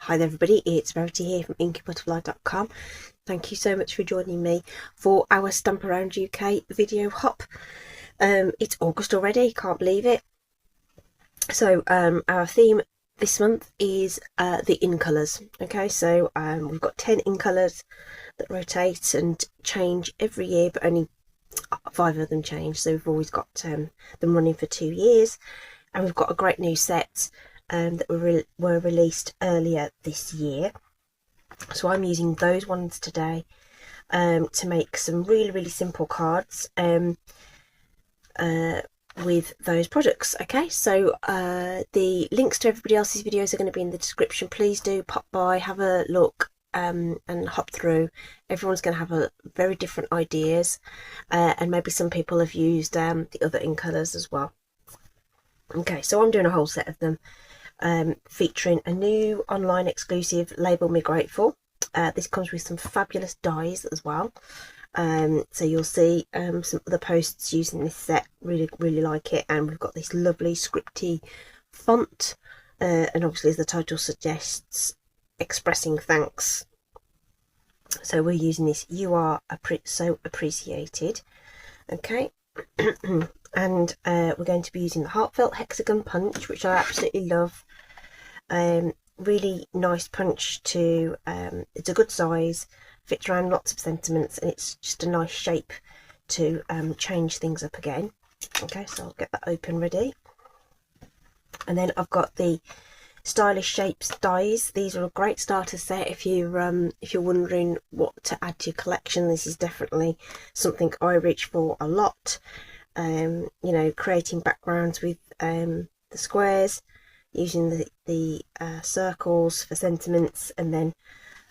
Hi there everybody, it's Verity here from inkybutterfly.com. Thank you so much for joining me for our Stamp Around UK video hop. It's August already, can't believe it. So our theme this month is the in colours. Okay, so we've got 10 in colours that rotate and change every year, but only 5 of them change, so we've always got them running for 2 years. And we've got a great new set that were released earlier this year, so I'm using those ones today to make some really simple cards with those products. Okay, so the links to everybody else's videos are going to be in the description. Please do pop by, have a look and hop through. Everyone's going to have a very different ideas, and maybe some people have used the other in colours as well. Okay, so I'm doing a whole set of them, featuring a new online exclusive Label Me Grateful. This comes with some fabulous dies as well, so you'll see some other posts using this set. Really like it, and we've got this lovely scripty font, and obviously, as the title suggests, expressing thanks. So we're using this "You Are So Appreciated." Okay. And we're going to be using the Heartfelt Hexagon Punch, which I absolutely love. Really nice punch to, it's a good size, fits around lots of sentiments, and it's just a nice shape to change things up again. Okay, so I'll get that open ready. And then I've got the Stylish Shapes dies. These are a great starter set if you're wondering what to add to your collection. This is definitely something I reach for a lot. You know, creating backgrounds with the squares, using the circles for sentiments, and then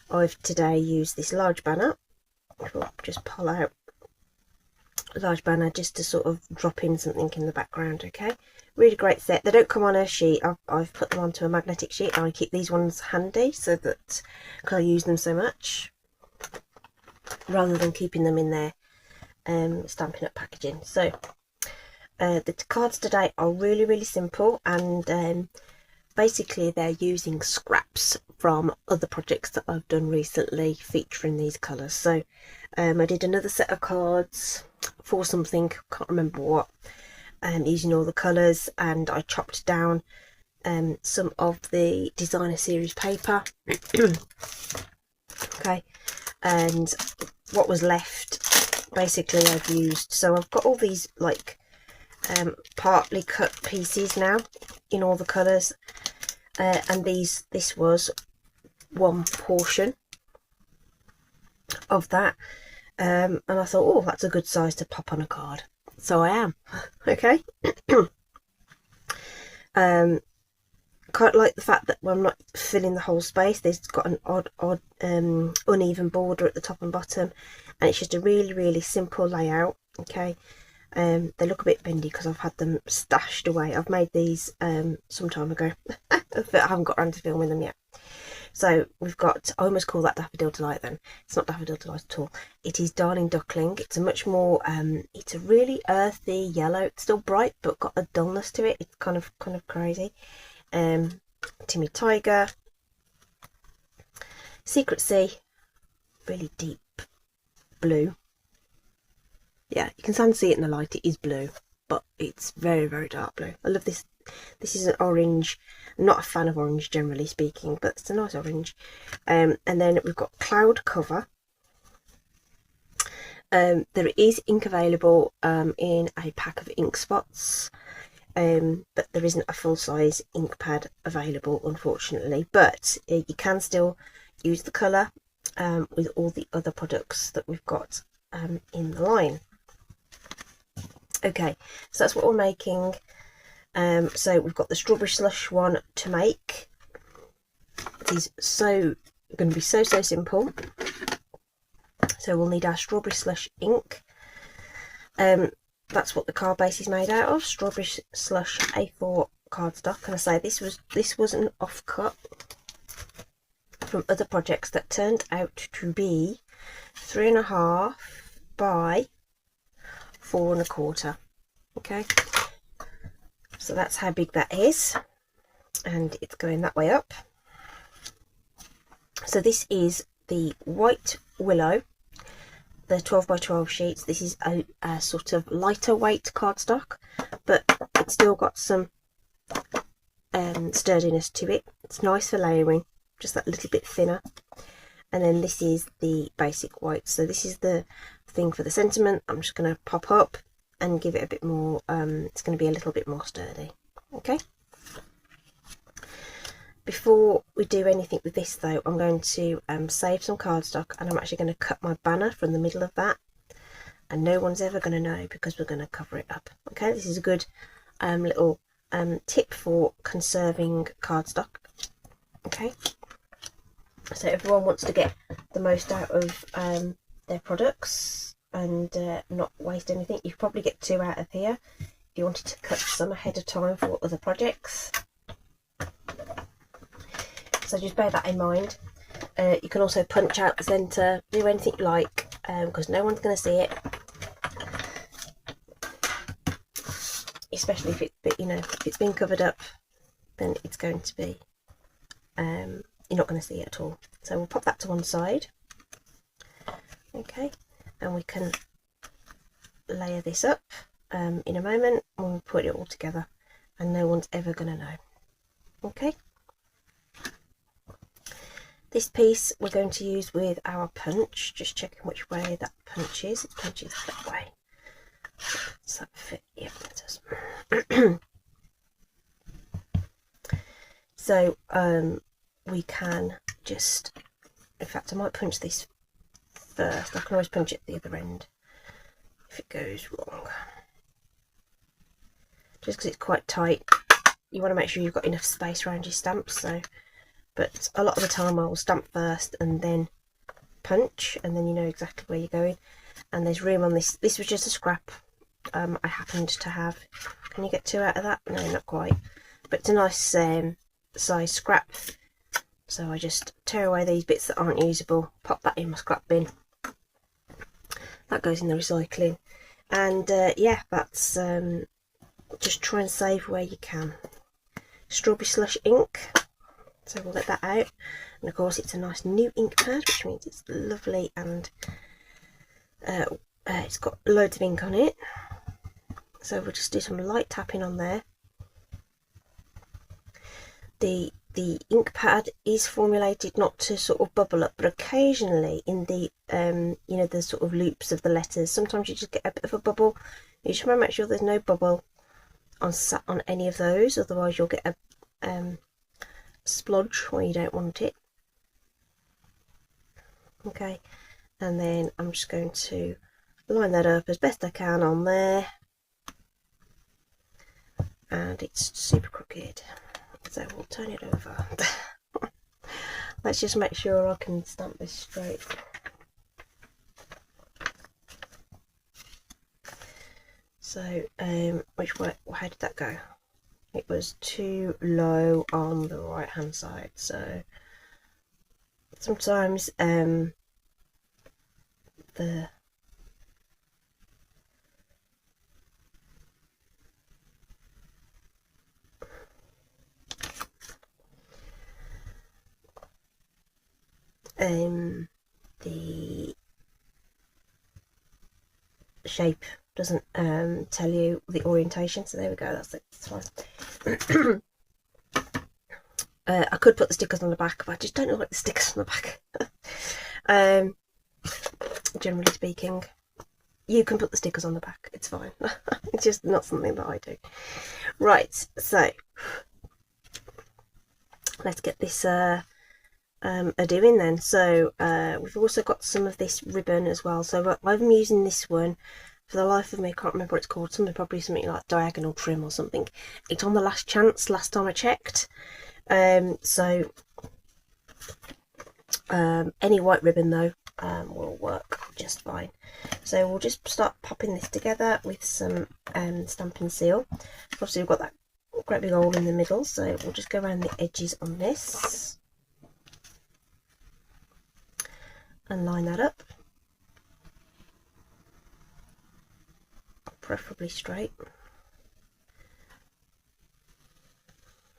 I've today used this large banner. I'll just pull out a large banner just to sort of drop in something in the background. Okay, really great set. They don't come on a sheet. I've put them onto a magnetic sheet, and I keep these ones handy so that because I use them so much, rather than keeping them in there Stampin' Up packaging. So the cards today are really simple, and basically they're using scraps from other projects that I've done recently featuring these colours. So I did another set of cards for something, can't remember what, using all the colours, and I chopped down some of the designer series paper. Okay, and what was left basically I've used. So I've got all these like partly cut pieces now in all the colours, and this was one portion of that, and I thought, oh, that's a good size to pop on a card, so I am. Okay. Quite like the fact that I'm not filling the whole space. There's got an odd uneven border at the top and bottom, and it's just a really simple layout. Okay, they look a bit bendy because I've had them stashed away. I've made these some time ago, but I haven't got around to filming them yet. So we've got, I almost call that Daffodil Delight then. It's not Daffodil Delight at all. It is Darling Duckling. It's a much more, it's a really earthy yellow. It's still bright, but got a dullness to it. It's kind of crazy. Timmy Tiger, Secret Sea, really deep blue. Yeah, you can see it in the light. It is blue, but it's very dark blue. I love this. This is an orange. I'm not a fan of orange generally speaking, but it's a nice orange. And then we've got Cloud Cover. There is ink available in a pack of ink spots, but there isn't a full-size ink pad available, unfortunately. But you can still use the colour with all the other products that we've got in the line. Okay, so that's what we're making. So we've got the Strawberry Slush one to make. It is going to be so simple. So we'll need our Strawberry Slush ink. That's what the card base is made out of, Strawberry Slush A4 cardstock. And I say this was an offcut from other projects that turned out to be 3.5 by 4.25. Okay, so that's how big that is, and it's going that way up. So this is the White Willow, the 12 by 12 sheets. This is a sort of lighter weight cardstock, but it's still got some sturdiness to it. It's nice for layering, just that little bit thinner. And then this is the basic white. So this is the thing for the sentiment. I'm just going to pop up and give it a bit more, it's going to be a little bit more sturdy. Okay. Before we do anything with this though, I'm going to save some cardstock, and I'm actually going to cut my banner from the middle of that, and no one's ever going to know because we're going to cover it up. Okay, this is a good little tip for conserving cardstock. Okay, so everyone wants to get the most out of their products and not waste anything. You could probably get 2 out of here if you wanted to cut some ahead of time for other projects. So just bear that in mind. You can also punch out the centre, do anything you like, because no one's going to see it. Especially if if it's been covered up, then it's going to be, you're not going to see it at all. So we'll pop that to one side. Okay, and we can layer this up in a moment when we put it all together, and no one's ever going to know. Okay. This piece we're going to use with our punch, just checking which way that punch is. It punches that way. Does that fit? Yeah, it does. So we can just, in fact I might punch this first. I can always punch it at the other end if it goes wrong. Just because it's quite tight, you want to make sure you've got enough space around your stamps. So, but a lot of the time I will stamp first and then punch, and then you know exactly where you're going. And there's room on this. This was just a scrap I happened to have. Can you get 2 out of that? No, not quite. But it's a nice size scrap. So I just tear away these bits that aren't usable, pop that in my scrap bin. That goes in the recycling. And yeah, that's just try and save where you can. Strawberry slush ink. So we'll let that out, and of course it's a nice new ink pad, which means it's lovely, and it's got loads of ink on it. So we'll just do some light tapping on there. The ink pad is formulated not to sort of bubble up, but occasionally in the the sort of loops of the letters, sometimes you just get a bit of a bubble. You just want to make sure there's no bubble on any of those, otherwise you'll get a splodge where you don't want it. Okay, and then I'm just going to line that up as best I can on there, and it's super crooked, so we'll turn it over. Let's just make sure I can stamp this straight. So which way, how did that go? It was too low on the right hand side, so sometimes the shape doesn't tell you the orientation. So there we go, that's fine. I could put the stickers on the back, but I just don't like the stickers on the back. Generally speaking, you can put the stickers on the back, it's fine. It's just not something that I do. Right, so let's get this a doing then. So we've also got some of this ribbon as well. So I'm using this one. For the life of me, I can't remember what it's called. Probably something like diagonal trim or something. It's on the last chance, last time I checked. So any white ribbon though will work just fine. So we'll just start popping this together with some Stampin' Seal. Obviously we've got that great big hole in the middle, so we'll just go around the edges on this and line that up. Preferably straight.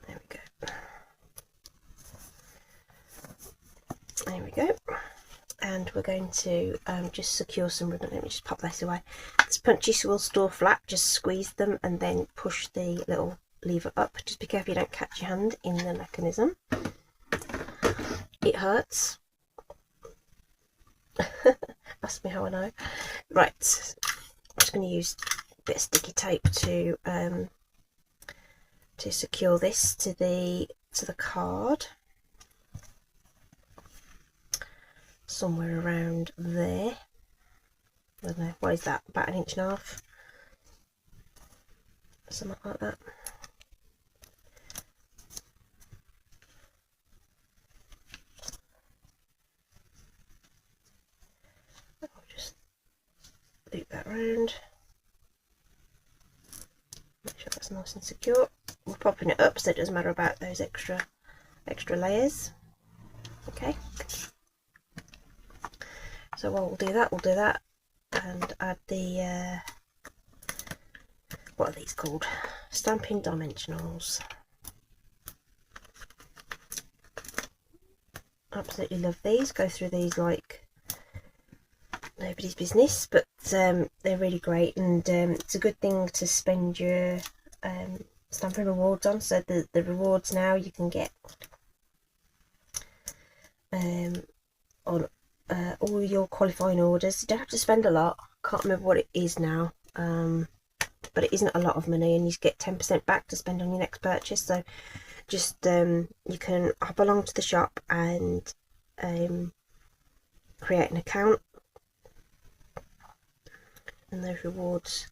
There we go. and we're going to just secure some ribbon. Let me just pop this away. This punchies will store flat, just squeeze them and then push the little lever up. Just be careful you don't catch your hand in the mechanism. It hurts. Ask me how I know. Right, I'm just going to use a bit of sticky tape to secure this to the card. Somewhere around there. I don't know, what is that, about 1.5 inches, something like that. I'll just loop that round, make sure that's nice and secure. We're popping it up so it doesn't matter about those extra layers. Okay, so while we'll do that and add the what are these called? Stampin' Dimensionals. Absolutely love these. Go through these like nobody's business, but they're really great, and it's a good thing to spend your Stampin' rewards on. So the rewards now you can get on all your qualifying orders. You don't have to spend a lot. Can't remember what it is now, but it isn't a lot of money, and you get 10% back to spend on your next purchase. So just you can hop along to the shop and create an account, and those rewards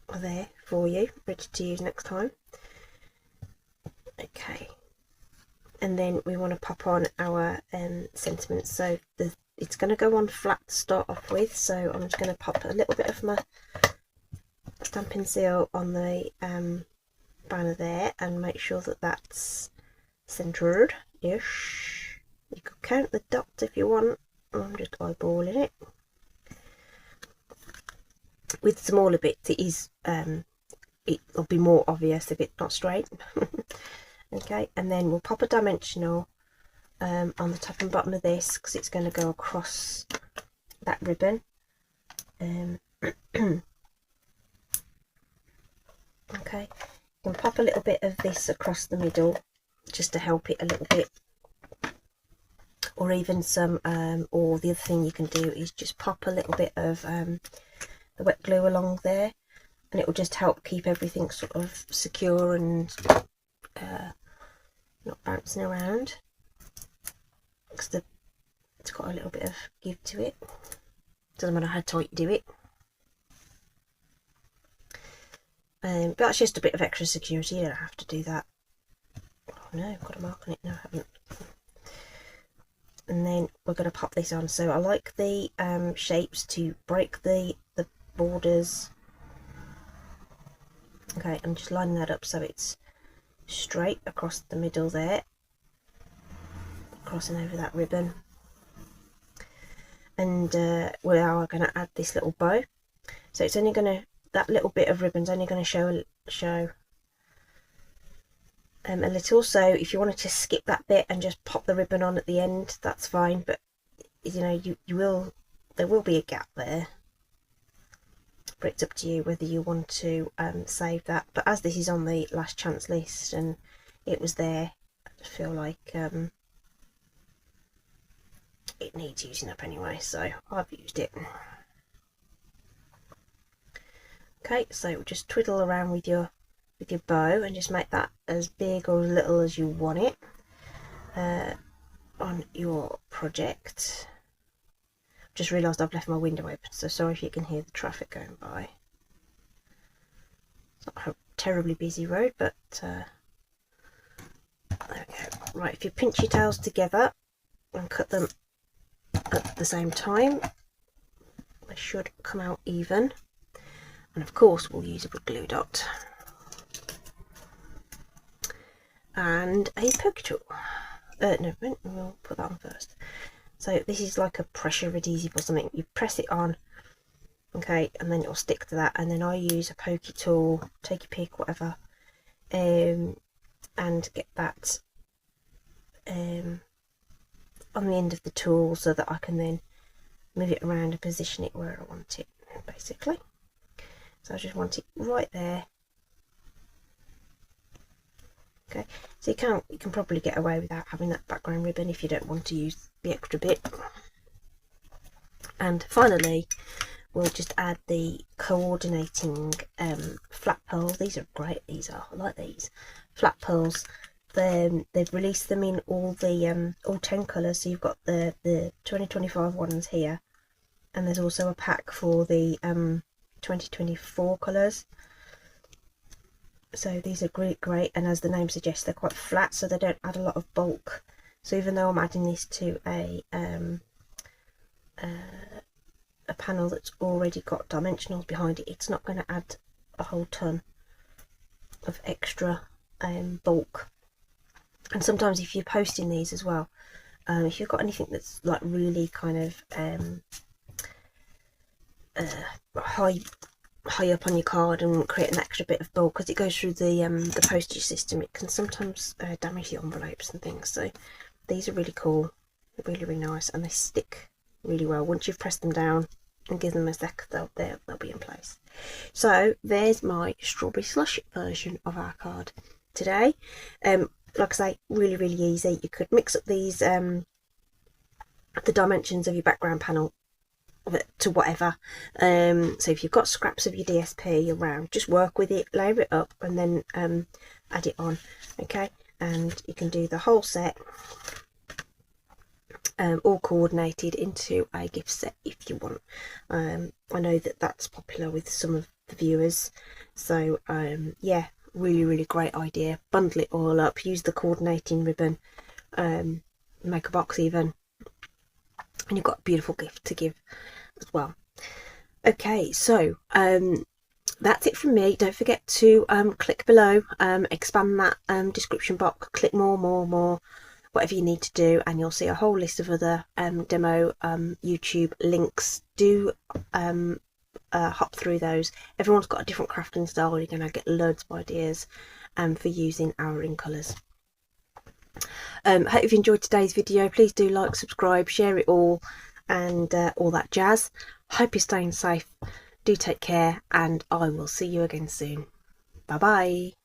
are there for you, ready to use next time. Okay, and then we want to pop on our sentiments. So it's going to go on flat to start off with, so I'm just going to pop a little bit of my Stampin' Seal on the banner there and make sure that that's centered-ish. You could count the dots if you want. I'm just eyeballing it. With smaller bits it is it'll be more obvious if it's not straight. Okay, and then we'll pop a dimensional on the top and bottom of this because it's going to go across that ribbon. Okay, you can pop a little bit of this across the middle just to help it a little bit, or even some or the other thing you can do is just pop a little bit of the wet glue along there, and it will just help keep everything sort of secure and not bouncing around, because it's got a little bit of give to it. Doesn't matter how tight you do it. But that's just a bit of extra security. You don't have to do that. Oh no, I've got a mark on it. No, I haven't. And then we're going to pop this on. So I like the shapes to break the borders. Okay, I'm just lining that up so it's straight across the middle there, crossing over that ribbon. And we are going to add this little bow. So it's only going to, that little bit of ribbon's only going to show a little. So if you wanted to skip that bit and just pop the ribbon on at the end, that's fine. But you know, there will be a gap there. But it's up to you whether you want to save that. But as this is on the last chance list and it was there, I just feel like it needs using up anyway, so I've used it. Okay, so just twiddle around with your bow and just make that as big or as little as you want it on your project. Just realised I've left my window open, so sorry if you can hear the traffic going by. It's not a terribly busy road, but there we go. Right, if you pinch your tails together and cut them at the same time, they should come out even. And of course we'll use a glue dot and a poke tool. No, we'll put that on first. So this is like a pressure adhesive or something. You press it on, okay, and then it'll stick to that. And then I use a pokey tool, take your pick, whatever, and get that on the end of the tool so that I can then move it around and position it where I want it, basically. So I just want it right there. Okay, so you can probably get away without having that background ribbon if you don't want to use the extra bit. And finally, we'll just add the coordinating flat pearls. These are great. These are, I like these flat pearls. They've released them in all 10 colours. So you've got the 2025 ones here, and there's also a pack for the 2024 colours. So these are great, and as the name suggests, they're quite flat, so they don't add a lot of bulk. So even though I'm adding this to a panel that's already got dimensionals behind it, it's not going to add a whole ton of extra bulk. And sometimes if you're posting these as well, if you've got anything that's like really kind of high up on your card and create an extra bit of bulk, because it goes through the postage system, it can sometimes damage the envelopes and things. So these are really cool, really nice, and they stick really well. Once you've pressed them down and give them a sec, they'll be in place. So there's my strawberry slush version of our card today. Like I say, really easy. You could mix up these the dimensions of your background panel to whatever. So if you've got scraps of your DSP around, just work with it, layer it up, and then add it on. Okay, and you can do the whole set all coordinated into a gift set if you want. I know that that's popular with some of the viewers, so yeah, really great idea. Bundle it all up, use the coordinating ribbon, make a box even, and you've got a beautiful gift to give as well. Okay, so that's it from me. Don't forget to click below, expand that description box, click more, whatever you need to do, and you'll see a whole list of other demo YouTube links. Do hop through those. Everyone's got a different crafting style. You're going to get loads of ideas for using our Incolours. Hope you've enjoyed today's video. Please do like, subscribe, share it all, and all that jazz. Hope you're staying safe. Do take care, and I will see you again soon. Bye bye.